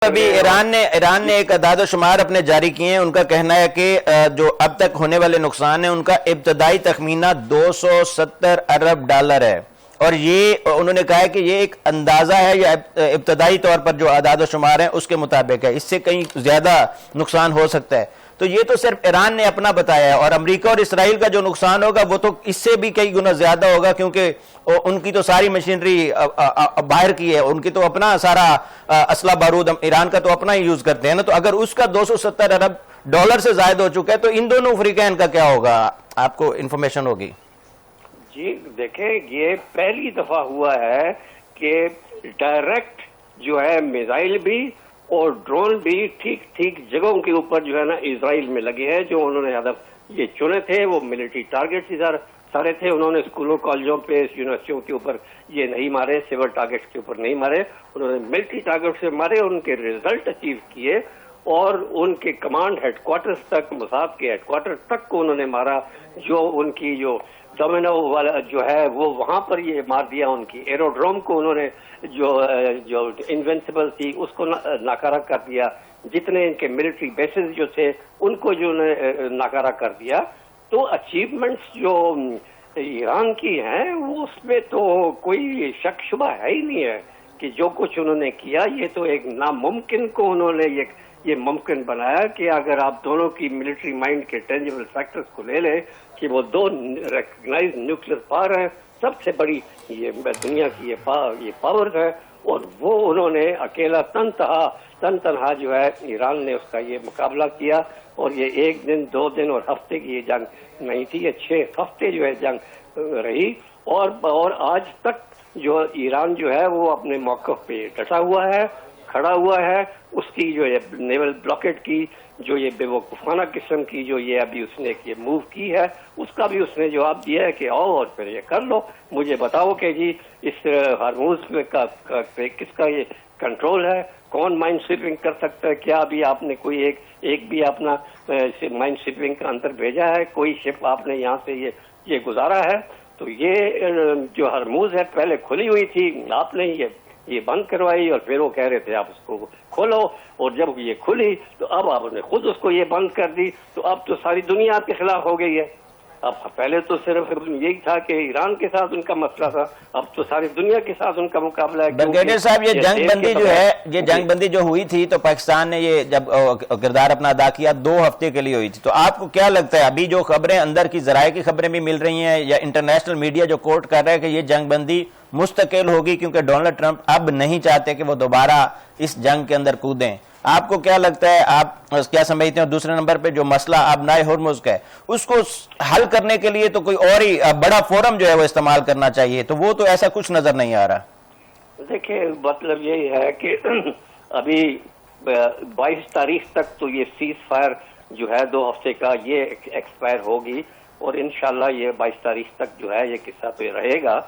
ابھی ایران نے ایک اعداد و شمار اپنے جاری کیے ہیں. ان کا کہنا ہے کہ جو اب تک ہونے والے نقصان ہیں ان کا ابتدائی تخمینہ $270 ارب ہے, اور یہ انہوں نے کہا ہے کہ یہ ایک اندازہ ہے یا ابتدائی طور پر جو اعداد و شمار ہیں اس کے مطابق ہے, اس سے کہیں زیادہ نقصان ہو سکتا ہے. تو یہ تو صرف ایران نے اپنا بتایا ہے, اور امریکہ اور اسرائیل کا جو نقصان ہوگا وہ تو اس سے بھی کئی گنا زیادہ ہوگا, کیونکہ ان کی تو ساری مشینری باہر کی ہے, ان کی تو اپنا سارا اسلحہ بارود ایران کا تو اپنا ہی یوز کرتے ہیں نا. تو اگر اس کا $270 ارب سے زائد ہو چکا ہے تو ان دونوں فریقین کا کیا ہوگا, آپ کو انفارمیشن ہوگی؟ جی دیکھیں, یہ پہلی دفعہ ہوا ہے کہ ڈائریکٹ جو ہے میزائل بھی اور ڈرون بھی ٹھیک جگہوں کے اوپر جو ہے نا اسرائیل میں لگے ہیں. جو انہوں نے ہدف یہ چنے تھے وہ ملٹری ٹارگیٹ سارے تھے. انہوں نے اسکولوں کالجوں پہ یونیورسٹیوں کے اوپر یہ نہیں مارے, سول ٹارگیٹس کے اوپر نہیں مارے, انہوں نے ملٹری ٹارگیٹ سے مارے, ان کے ریزلٹ اچیو کیے اور ان کے کمانڈ ہیڈ کوارٹرز تک, موساد کے ہیڈ کوارٹر تک کو انہوں نے مارا. جو ان کی جو ڈومینو والا جو ہے وہ وہاں پر یہ مار دیا. ان کی ایروڈروم کو انہوں نے جو انوینسیبل تھی اس کو ناکارہ کر دیا. جتنے ان کے ملٹری بیسز جو تھے ان کو جو ناکارہ کر دیا. تو اچیومنٹس جو ایران کی ہیں وہ اس میں تو کوئی شک شبہ ہے ہی نہیں ہے کہ جو کچھ انہوں نے کیا یہ تو ایک ناممکن کو انہوں نے یہ ممکن بنایا کہ اگر آپ دونوں کی ملٹری مائنڈ کے ٹینجیبل فیکٹرز کو لے لیں کہ وہ دو ریکگنائز نیوکلیر پاور ہیں, سب سے بڑی یہ دنیا کی یہ پاور ہے, اور وہ انہوں نے اکیلا تن تنہا جو ہے ایران نے اس کا یہ مقابلہ کیا. اور یہ ایک دن, 2 دن اور ہفتے کی یہ جنگ نہیں تھی, یہ 6 ہفتے جو ہے جنگ رہی. اور آج تک جو ایران جو ہے وہ اپنے موقف پہ ڈٹا ہوا ہے, کھڑا ہوا ہے. اس کی جو نیول بلاکیٹ کی جو یہ بے وقوفانہ قسم کی جو یہ ابھی اس نے یہ موو کی ہے اس کا بھی اس نے جواب دیا ہے کہ آؤ اور پھر یہ کر لو, مجھے بتاؤ کہ جی اس ہرموز پہ کس کا یہ کنٹرول ہے, کون مائنڈ سویپنگ کر سکتا ہے, کیا ابھی آپ نے کوئی ایک بھی اپنا مائنڈ سویپنگ کا اندر بھیجا ہے, کوئی شپ آپ نے یہاں سے یہ گزارا ہے. تو یہ جو ہرموز ہے پہلے کھلی ہوئی تھی, آپ نے یہ بند کروائی اور پھر وہ کہہ رہے تھے آپ اس کو کھولو, اور جب یہ کھلی تو اب آپ نے خود اس کو یہ بند کر دی. تو اب تو ساری دنیا آپ کے خلاف ہو گئی ہے. اب پہلے تو صرف یہی تھا کہ ایران کے ساتھ ان کا مسئلہ تھا, اب تو ساری دنیا کے ساتھ ان کا مقابلہ ہے. بریگیڈیئر صاحب, یہ جنگ بندی جو ہے, یہ جنگ بندی جو ہوئی تھی تو پاکستان نے یہ جب کردار اپنا ادا کیا 2 ہفتے کے لیے ہوئی تھی, تو آپ کو کیا لگتا ہے ابھی جو خبریں اندر کی ذرائع کی خبریں بھی مل رہی ہیں یا انٹرنیشنل میڈیا جو کوٹ کر رہا ہے کہ یہ جنگ بندی مستقل ہوگی کیونکہ ڈونلڈ ٹرمپ اب نہیں چاہتے کہ وہ دوبارہ اس جنگ کے اندر کودیں, آپ کو کیا لگتا ہے, آپ کیا سمجھتے ہیں؟ دوسرے نمبر پہ جو مسئلہ آبنائے ہرمز کا ہے اس کو حل کرنے کے لیے تو کوئی اور ہی بڑا فورم جو ہے وہ استعمال کرنا چاہیے, تو وہ تو ایسا کچھ نظر نہیں آ رہا. دیکھیں مطلب یہی ہے کہ ابھی 22 تاریخ تک تو یہ سیز فائر جو ہے 2 ہفتے کا یہ ایکسپائر ہوگی, اور انشاءاللہ یہ 22 تاریخ تک جو ہے یہ قصہ تو رہے گا.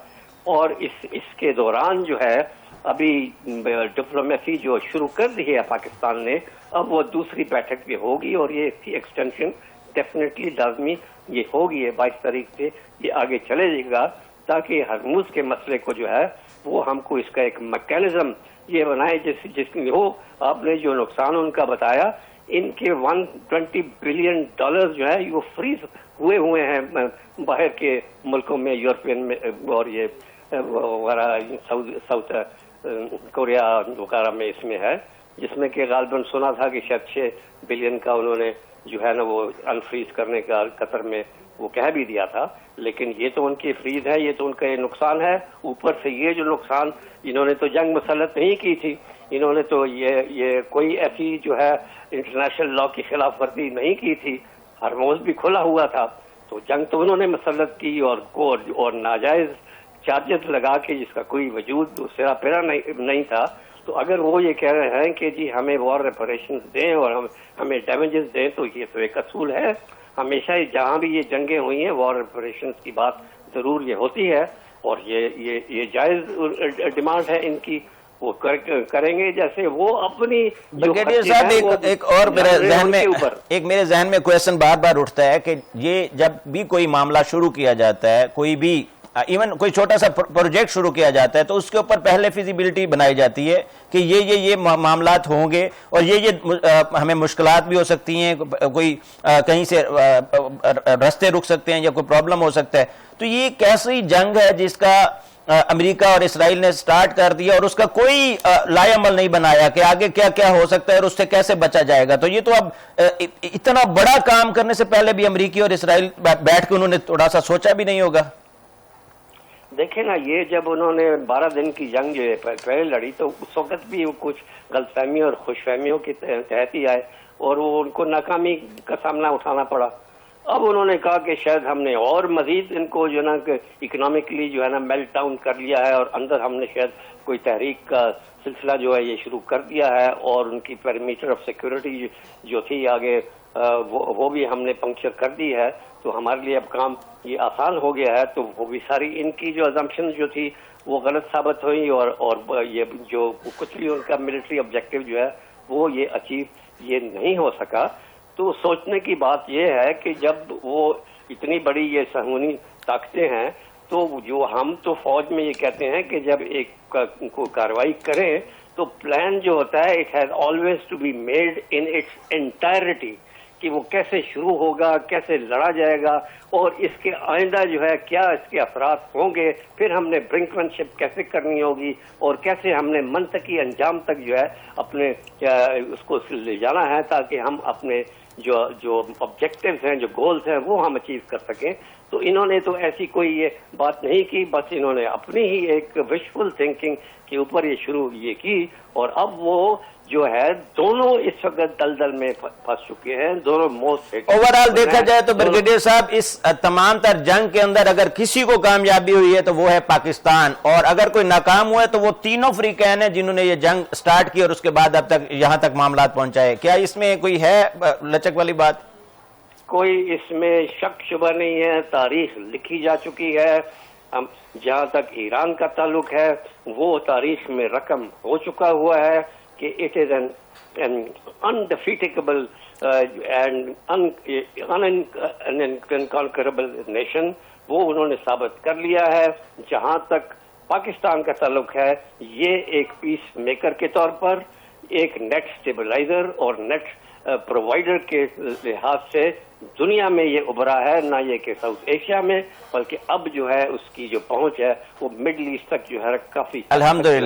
اور اس کے دوران جو ہے ابھی ڈپلومیسی جو شروع کر دی ہے پاکستان نے, اب وہ دوسری بیٹھک بھی ہوگی اور یہ اس کی ایکسٹینشن ڈیفینیٹلی لازمی یہ ہوگی. 22 تاریخ سے یہ آگے چلے جائے گا تاکہ ہرموز کے مسئلے کو جو ہے وہ ہم کو اس کا ایک میکینزم یہ بنائے جس میں ہو. آپ نے جو نقصان ان کا بتایا, ان کے $120 بلین جو ہے وہ فریز ہوئے ہیں باہر کے ملکوں میں, یورپین میں اور یہ وغیرہ ساؤتھ کوریا وغیرہ میں اس میں ہے, جس میں کہ غالباً سنا تھا کہ شاید 6 بلین کا انہوں نے جو ہے نا وہ انفریز کرنے کا قطر میں وہ کہہ بھی دیا تھا. لیکن یہ تو ان کی فریز ہے, یہ تو ان کا یہ نقصان ہے. اوپر سے یہ جو نقصان, انہوں نے تو جنگ مسلط نہیں کی تھی, انہوں نے تو یہ کوئی ایسی جو ہے انٹرنیشنل لا کی خلاف ورزی نہیں کی تھی. ہرموز بھی کھلا ہوا تھا, تو جنگ تو انہوں نے مسلط کی اور ناجائز چارجز لگا کے جس کا کوئی وجود سرا پیرا نہیں تھا. تو اگر وہ یہ کہہ رہے ہیں کہ جی ہمیں وار ریپریشنز دیں اور ہمیں ڈیمیجز دیں, تو یہ تو ایک اصول ہے. ہمیشہ جہاں بھی یہ جنگیں ہوئی ہیں وار ریپریشنز کی بات ضرور یہ ہوتی ہے, اور یہ جائز ڈیمانڈ ہے ان کی, وہ کریں گے جیسے وہ اپنی. بریگیڈیئر صاحب, ایک اور میرے ذہن میں کویشچن بار بار اٹھتا ہے کہ یہ جب بھی کوئی معاملہ شروع کیا جاتا ہے, کوئی بھی ایون کوئی چھوٹا سا پروجیکٹ شروع کیا جاتا ہے تو اس کے اوپر پہلے فیزیبلٹی بنائی جاتی ہے کہ یہ معاملات ہوں گے اور یہ ہمیں مشکلات بھی ہو سکتی ہیں، کوئی کہیں سے رستے رک سکتے ہیں یا کوئی پرابلم ہو سکتا ہے. تو یہ کیسی جنگ ہے جس کا امریکہ اور اسرائیل نے سٹارٹ کر دیا اور اس کا کوئی لائے عمل نہیں بنایا کہ آگے کیا کیا ہو سکتا ہے اور اس سے کیسے بچا جائے گا. تو یہ تو اب اتنا بڑا کام کرنے سے پہلے بھی امریکی اور اسرائیل بیٹھ کے انہوں نے تھوڑا سا سوچا بھی نہیں ہوگا. دیکھیں نا، یہ جب انہوں نے 12 دن کی جنگ جو ہے پہلے لڑی تو اس وقت بھی وہ کچھ غلط فہمیوں اور خوش فہمیوں کے تحت ہی آئے اور وہ ان کو ناکامی کا سامنا اٹھانا پڑا. اب انہوں نے کہا کہ شاید ہم نے اور مزید ان کو جو ہے نا اکنامکلی جو ہے نا میلٹ ڈاؤن کر لیا ہے اور اندر ہم نے شاید کوئی تحریک کا سلسلہ جو ہے یہ شروع کر دیا ہے اور ان کی پیریمیٹر آف سیکورٹی جو تھی آگے وہ بھی ہم نے پنکچر کر دی ہے. تو ہمارے لیے اب کام یہ آسان ہو گیا ہے. تو وہ بھی ساری ان کی جو assumption جو تھی وہ غلط ثابت ہوئی اور یہ جو کچھ بھی ان کا ملٹری آبجیکٹو جو ہے وہ یہ اچیو یہ نہیں ہو سکا. تو سوچنے کی بات یہ ہے کہ جب وہ اتنی بڑی یہ صہیونی طاقتیں ہیں تو جو ہم تو فوج میں یہ کہتے ہیں کہ جب ایک کو کارروائی کریں تو پلان جو ہوتا ہے it has always to be made in its entirety کہ وہ کیسے شروع ہوگا، کیسے لڑا جائے گا اور اس کے آئندہ جو ہے کیا اس کے اثرات ہوں گے، پھر ہم نے برنکمنشپ کیسے کرنی ہوگی اور کیسے ہم نے منطقی انجام تک جو ہے اپنے اس کو لے جانا ہے تاکہ ہم اپنے جو آبجیکٹیوز ہیں، جو گولز ہیں وہ ہم اچیو کر سکیں. تو انہوں نے تو ایسی کوئی یہ بات نہیں کی، بس انہوں نے اپنی ہی ایک وشفل تھنکنگ کے اوپر یہ شروع یہ کی اور اب وہ جو ہے دونوں اس وقت دلدل میں پھنس چکے ہیں، دونوں موسٹ. اوور آل دیکھا جائے تو بریگیڈیئر صاحب اس تمام تر جنگ کے اندر اگر کسی کو کامیابی ہوئی ہے تو وہ ہے پاکستان، اور اگر کوئی ناکام ہوا ہے تو وہ تینوں فریقین ہیں جنہوں نے یہ جنگ سٹارٹ کی اور اس کے بعد اب تک یہاں تک معاملات پہنچائے. کیا اس میں کوئی ہے لچک والی بات؟ کوئی اس میں شک شبہ نہیں ہے، تاریخ لکھی جا چکی ہے. جہاں تک ایران کا تعلق ہے وہ تاریخ میں رقم ہو چکا ہوا ہے کہ it is an undefeatable and unconquerable nation. وہ انہوں نے ثابت کر لیا ہے. جہاں تک پاکستان کا تعلق ہے یہ ایک پیس میکر کے طور پر ایک نیٹ سٹیبلائزر اور نیٹ پرووائڈر کے لحاظ سے دنیا میں یہ ابھرا ہے، نہ یہ کہ ساؤتھ ایشیا میں، بلکہ اب جو ہے اس کی جو پہنچ ہے وہ مڈل ایسٹ تک جو ہے کافی. الحمدللہ.